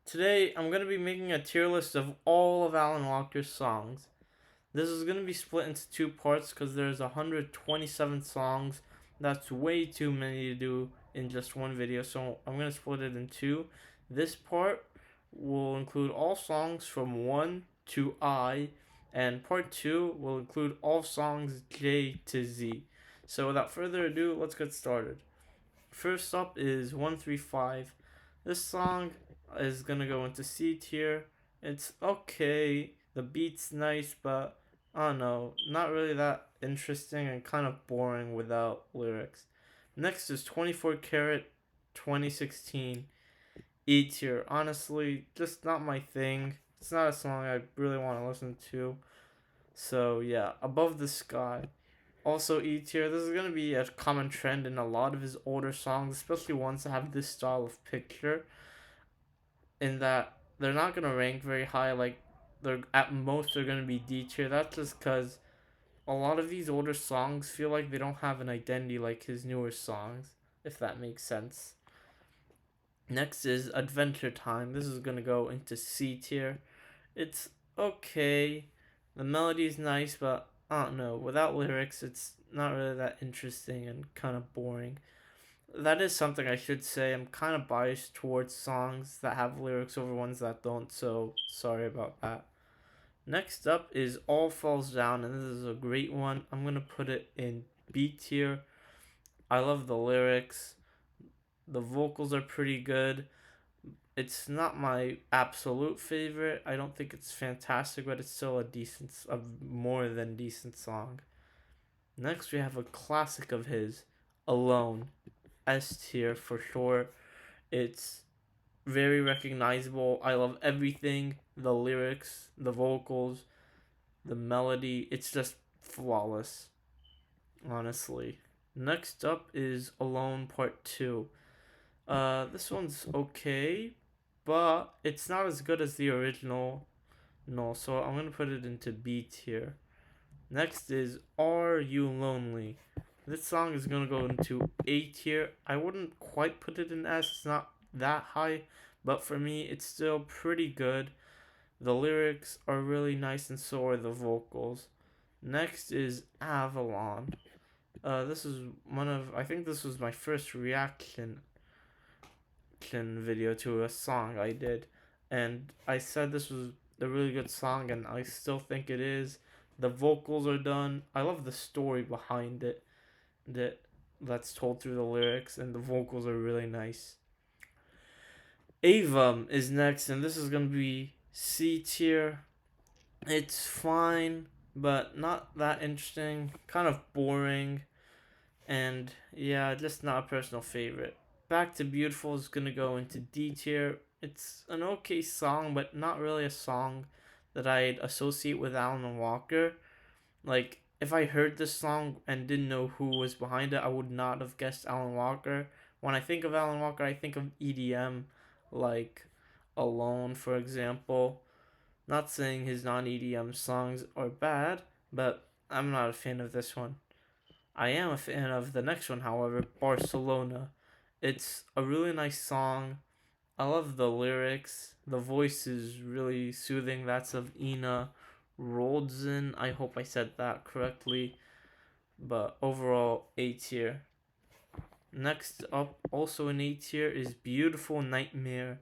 Today I'm going to be making a tier list of all of Alan Walker's songs. This is going to be split into two parts because there's 127 songs. That's way too many to do in just one video, so I'm going to split it in two. This part will include all songs from 1 to I, and part 2 will include all songs J to Z. So without further ado, let's get started. First up is 135. This song is gonna go into C tier. It's okay. The beat's nice, but I don't know, not really that interesting and kind of boring without lyrics. Next is 24 Karat 2016. E tier. Honestly, just not my thing. It's not a song I really want to listen to. So yeah, Above the Sky. Also, E tier. This is gonna be a common trend in a lot of his older songs, especially ones that have this style of picture. In that they're not gonna rank very high. Like they're at most they're gonna be D tier. That's just because a lot of these older songs feel like they don't have an identity like his newer songs. If that makes sense. Next is Adventure Time. This is gonna go into C tier. It's okay. The melody's nice, but I don't know. Without lyrics, it's not really that interesting and kind of boring. That is something I should say. I'm kind of biased towards songs that have lyrics over ones that don't, so sorry about that. Next up is All Falls Down, and this is a great one. I'm gonna put it in B tier. I love the lyrics. The vocals are pretty good. It's not my absolute favorite. I don't think it's fantastic, but it's still a more than decent song. Next, we have a classic of his, Alone. S tier for sure. It's very recognizable. I love everything, the lyrics, the vocals, the melody. It's just flawless, honestly. Next up is Alone Part 2. This one's okay, but it's not as good as the original. No, so I'm gonna put it into B tier. Next is Are You Lonely? This song is gonna go into A tier. I wouldn't quite put it in S, it's not that high, but for me, it's still pretty good. The lyrics are really nice, and so are the vocals. Next is Avalon. This is I think this was my first reaction video to a song I did, and I said this was a really good song, and I still think it is. The vocals are done. I love the story behind it that's told through the lyrics, and the vocals are really nice. Avum is next, and this is gonna be C tier. It's fine, but not that interesting. Kind of boring, and yeah, just not a personal favorite. Back to Beautiful is gonna go into D tier. It's an okay song, but not really a song that I'd associate with Alan Walker. Like, if I heard this song and didn't know who was behind it, I would not have guessed Alan Walker. When I think of Alan Walker, I think of EDM, like Alone, for example. Not saying his non EDM songs are bad, but I'm not a fan of this one. I am a fan of the next one, however, Barcelona. It's a really nice song. I love the lyrics. The voice is really soothing. That's of Ina Roldzen. I hope I said that correctly. But overall, A tier. Next up, also in A tier, is Beautiful Nightmare.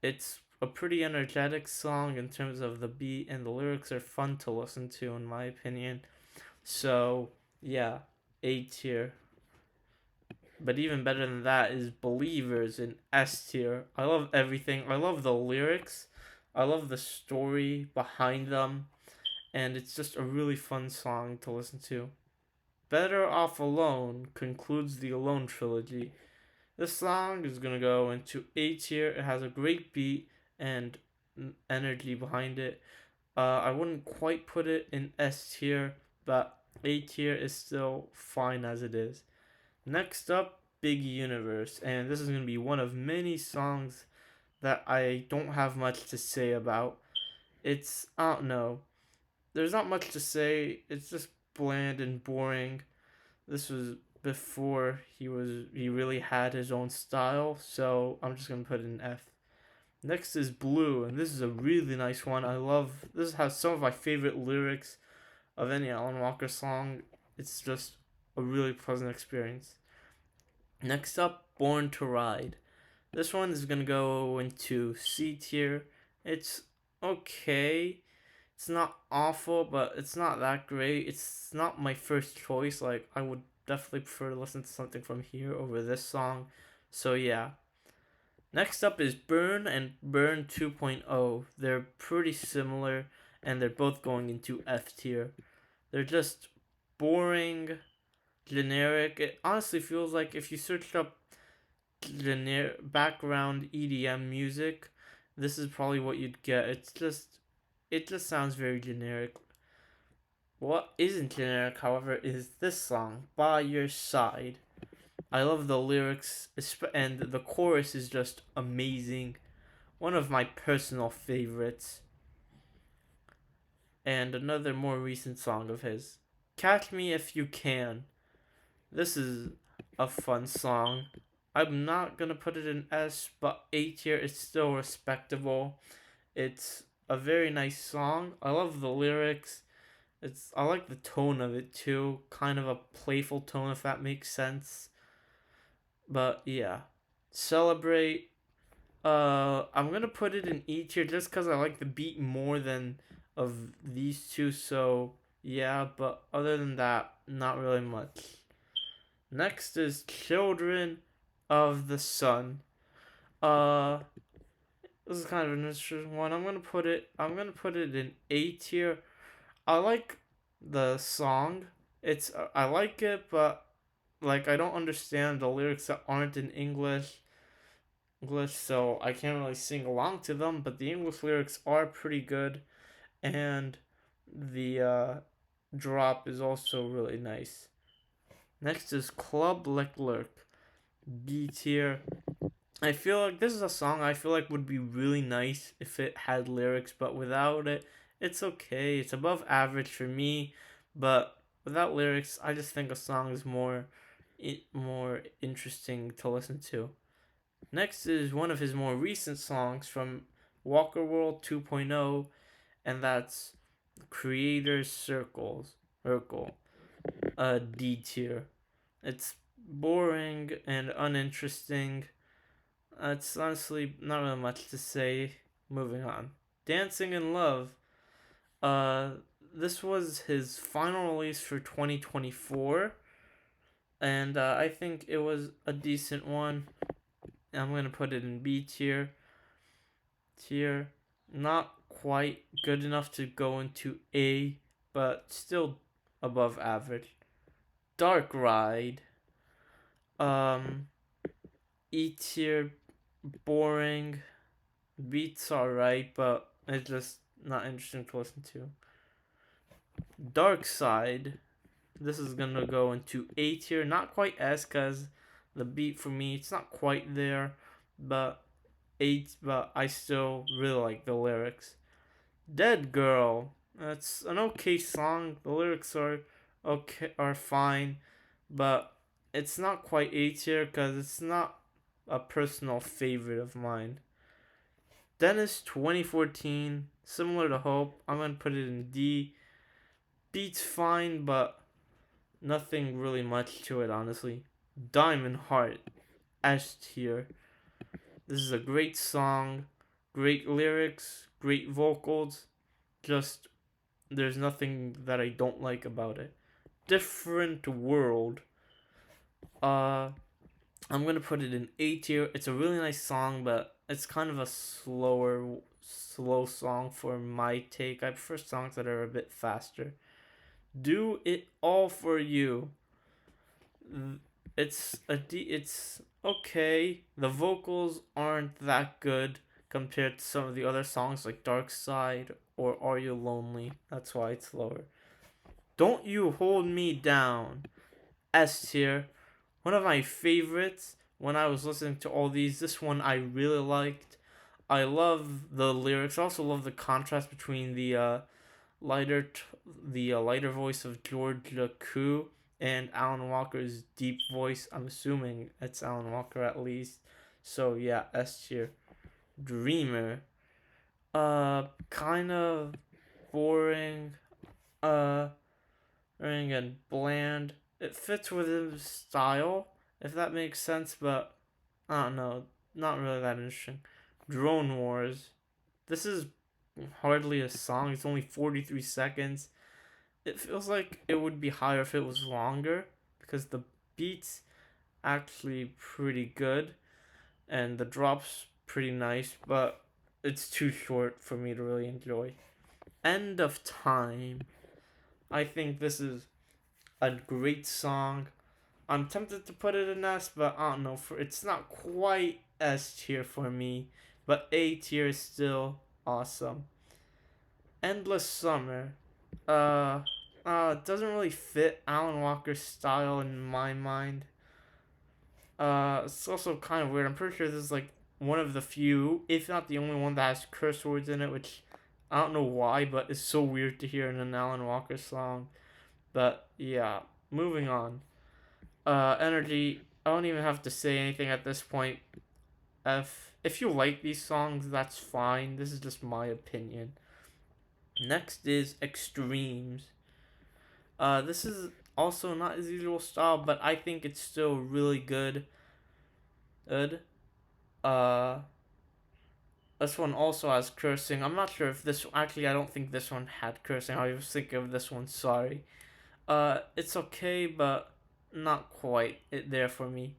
It's a pretty energetic song in terms of the beat, and the lyrics are fun to listen to, in my opinion. So, yeah, A tier. But even better than that is Believers in S tier. I love everything. I love the lyrics. I love the story behind them. And it's just a really fun song to listen to. Better Off Alone concludes the Alone trilogy. This song is gonna go into A tier. It has a great beat and energy behind it. I wouldn't quite put it in S tier, but A tier is still fine as it is. Next up, Big Universe, and this is going to be one of many songs that I don't have much to say about. I don't know, there's not much to say, it's just bland and boring. This was before he really had his own style, so I'm just going to put it in F. Next is Blue, and this is a really nice one. I love this. Has some of my favorite lyrics of any Alan Walker song. It's just a really pleasant experience. Next up, Born to Ride. This one is gonna go into C tier. It's okay. It's not awful, but it's not that great. It's not my first choice. Like, I would definitely prefer to listen to something from here over this song. So yeah. Next up is Burn and Burn 2.0. They're pretty similar, and they're both going into F tier. They're just boring, generic. It honestly feels like if you searched up generic background EDM music, this is probably what you'd get. It just sounds very generic. What isn't generic, however, is this song, By Your Side. I love the lyrics, and the chorus is just amazing. One of my personal favorites. And another more recent song of his, Catch Me If You Can. This is a fun song. I'm not gonna put it in S, but A tier is still respectable. It's a very nice song. I love the lyrics. I like the tone of it too, kind of a playful tone if that makes sense. But yeah, Celebrate. I'm gonna put it in E tier just because I like the beat more than of these two. So yeah, but other than that, not really much. Next is Children of the Sun. Uh, this is kind of an interesting one. I'm gonna put it in A tier. I like the song. I like it, but like I don't understand the lyrics that aren't in English, so I can't really sing along to them. But the English lyrics are pretty good, and the drop is also really nice. Next is Club Leclerc, B tier. I feel like this is a song I feel like would be really nice if it had lyrics, but without it, it's okay. It's above average for me, but without lyrics, I just think a song is more interesting to listen to. Next is one of his more recent songs from Walker World 2.0, and that's Creator's Circle, D tier. It's boring and uninteresting. It's honestly not really much to say. Moving on. Dancing in Love. Uh, this was his final release for 2024, and I think it was a decent one. I'm gonna put it in B tier. Not quite good enough to go into A, but still above average. Dark Ride. Um, E tier, boring. Beats alright, but it's just not interesting to listen to. Dark Side. This is gonna go into A tier, not quite S, cause the beat for me it's not quite there, but but I still really like the lyrics. Dead Girl. That's an okay song. The lyrics are fine, but it's not quite A tier because it's not a personal favorite of mine. Dennis 2014, similar to Hope. I'm gonna put it in D. Beats fine, but nothing really much to it, honestly. Diamond Heart, S tier. This is a great song, great lyrics, great vocals. Just there's nothing that I don't like about it. Different World. Uh, I'm gonna put it in A tier. It's a really nice song, but it's kind of a slow song for my take. I prefer songs that are a bit faster. Do It All For You. It's okay. The vocals aren't that good compared to some of the other songs like Dark Side or Are You Lonely. That's why it's lower. Don't You Hold Me Down. S tier. One of my favorites when I was listening to all these. This one I really liked. I love the lyrics. I also love the contrast between the lighter voice of George Koo and Alan Walker's deep voice. I'm assuming it's Alan Walker at least. So yeah, S tier. Dreamer. Kind of boring. Uh, boring and bland. It fits within the style, if that makes sense, but I don't know. Not really that interesting. Drone Wars. This is hardly a song. It's only 43 seconds. It feels like it would be higher if it was longer because the beats actually pretty good and the drops pretty nice, but it's too short for me to really enjoy. End of Time. I think this is a great song. I'm tempted to put it in S, but I don't know. For it's not quite S tier for me, but A tier is still awesome. Endless Summer. Uh, it doesn't really fit Alan Walker's style in my mind. It's also kind of weird. I'm pretty sure this is like one of the few, if not the only one that has curse words in it, which I don't know why, but it's so weird to hear in an Alan Walker song. But yeah, moving on. Energy. I don't even have to say anything at this point. If you like these songs, that's fine. This is just my opinion. Next is Extremes. This is also not his usual style, but I think it's still really good. Good. Uh, this one also has cursing. I'm not sure if this actually. I don't think this one had cursing. I was thinking of this one. Sorry. It's okay, but not quite it there for me.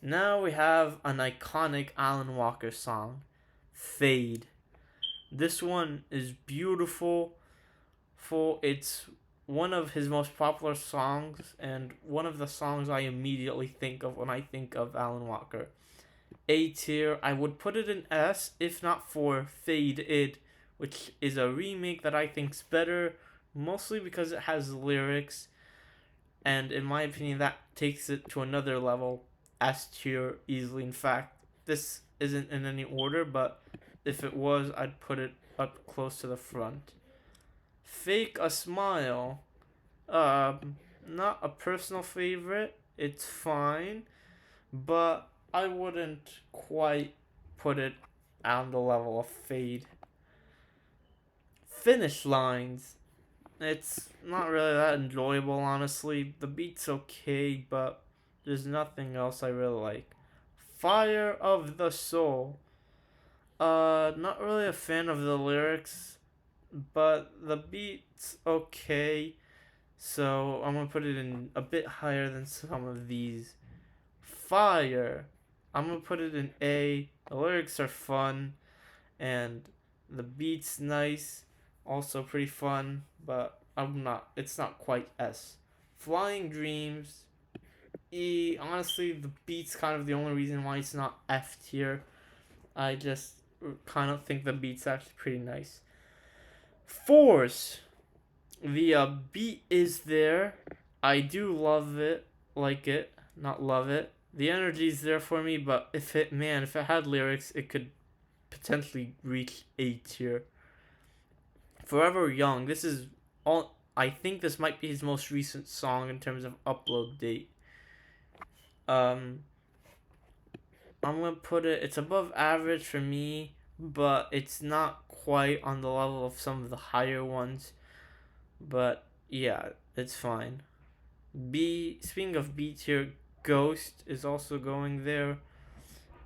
Now we have an iconic Alan Walker song, Fade. This one is beautiful for it's one of his most popular songs and one of the songs I immediately think of when I think of Alan Walker. A tier, I would put it in S if not for Fade It, which is a remake that I think's better, mostly because it has lyrics, and in my opinion, that takes it to another level. S tier easily. In fact, this isn't in any order, but if it was, I'd put it up close to the front. Fake a Smile. Not a personal favorite. It's fine, but I wouldn't quite put it on the level of Fade. Finish Lines. It's not really that enjoyable, honestly. The beat's okay, but there's nothing else I really like. Fire of the Soul. Not really a fan of the lyrics, but the beat's okay. So I'm gonna put it in a bit higher than some of these. Fire. I'm gonna put it in A. The lyrics are fun, and the beat's nice, also pretty fun, but I'm not. It's not quite S. Flying Dreams. E. Honestly, the beat's kind of the only reason why it's not F tier. I just kind of think the beat's actually pretty nice. Force. The beat is there. I do love it, like it, not love it. The energy's there for me, but if it had lyrics, it could potentially reach A tier. Forever Young. This is all. I think this might be his most recent song in terms of upload date. Um, I'm gonna put it. It's above average for me, but it's not quite on the level of some of the higher ones. But yeah, it's fine. B. Speaking of B tier, Ghost is also going there.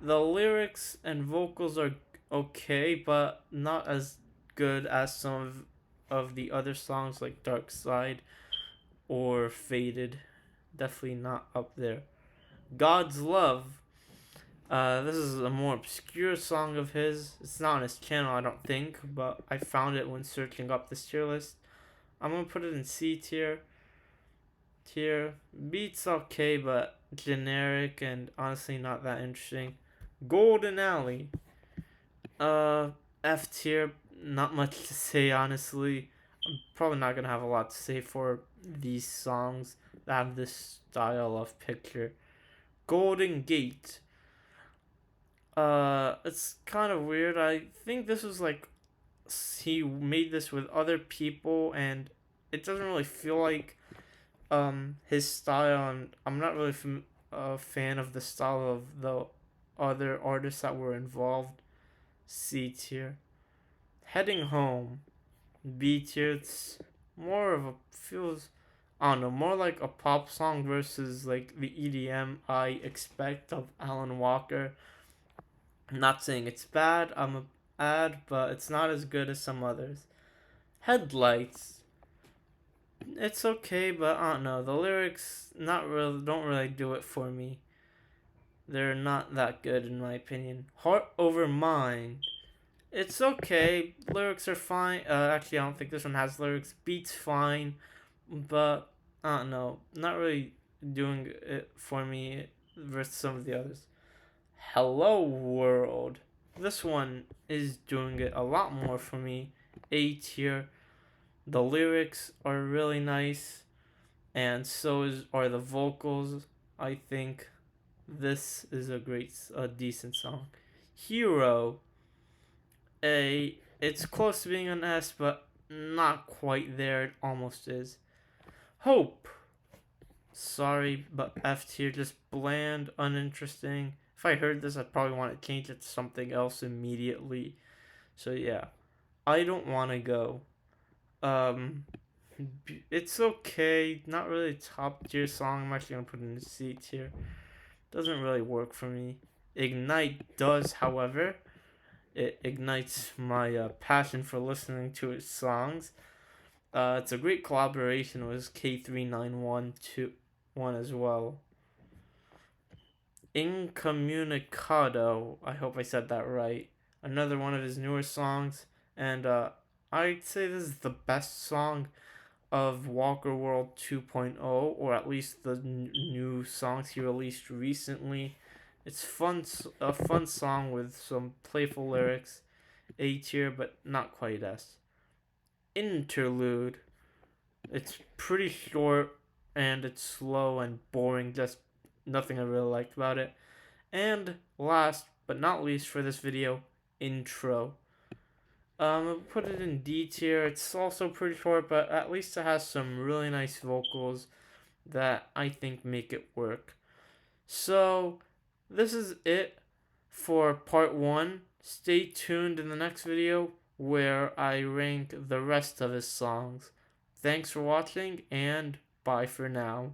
The lyrics and vocals are okay, but not as good as some of the other songs like Dark Side or Faded. Definitely not up there. God's Love. This is a more obscure song of his. It's not on his channel, I don't think, but I found it when searching up this tier list. I'm gonna put it in C tier. Beats okay, but generic and honestly not that interesting. Golden Alley. F tier. Not much to say, honestly. I'm probably not gonna have a lot to say for these songs that have this style of picture. Golden Gate. It's kind of weird. I think this was like he made this with other people, and it doesn't really feel like his style. And I'm not really a fan of the style of the other artists that were involved. C tier. Heading Home, B tier. It's more of a feels, I don't know, more like a pop song versus like the EDM I expect of Alan Walker. I'm not saying it's bad. I'm a ad, but it's not as good as some others. Headlights. It's okay, but I don't know. The lyrics not really don't really do it for me. They're not that good in my opinion. Heart Over Mind. It's okay. Lyrics are fine. Actually, I don't think this one has lyrics. Beats fine, but I don't know. Not really doing it for me versus some of the others. Hello World. This one is doing it a lot more for me. A tier. The lyrics are really nice, and are the vocals. I think this is a decent song. Hero. It's close to being an S, but not quite there. It almost is. Hope. Sorry, but F tier, just bland, uninteresting. If I heard this, I'd probably want to change it to something else immediately. So yeah, I don't want to go. Um, it's okay. Not really top tier song. I'm actually gonna put it in C tier. Doesn't really work for me. Ignite does, however. It ignites my passion for listening to its songs. It's a great collaboration with K3912 as well. Incommunicado, I hope I said that right. Another one of his newer songs, and I'd say this is the best song of Walker World 2.0, or at least the new songs he released recently. It's a fun song with some playful lyrics. A tier, but not quite S. Interlude. It's pretty short and it's slow and boring. Just nothing I really liked about it. And last but not least for this video, intro. I'll put it in D tier. It's also pretty short, but at least it has some really nice vocals that I think make it work. So, this is it for part 1. Stay tuned in the next video where I rank the rest of his songs. Thanks for watching, and bye for now.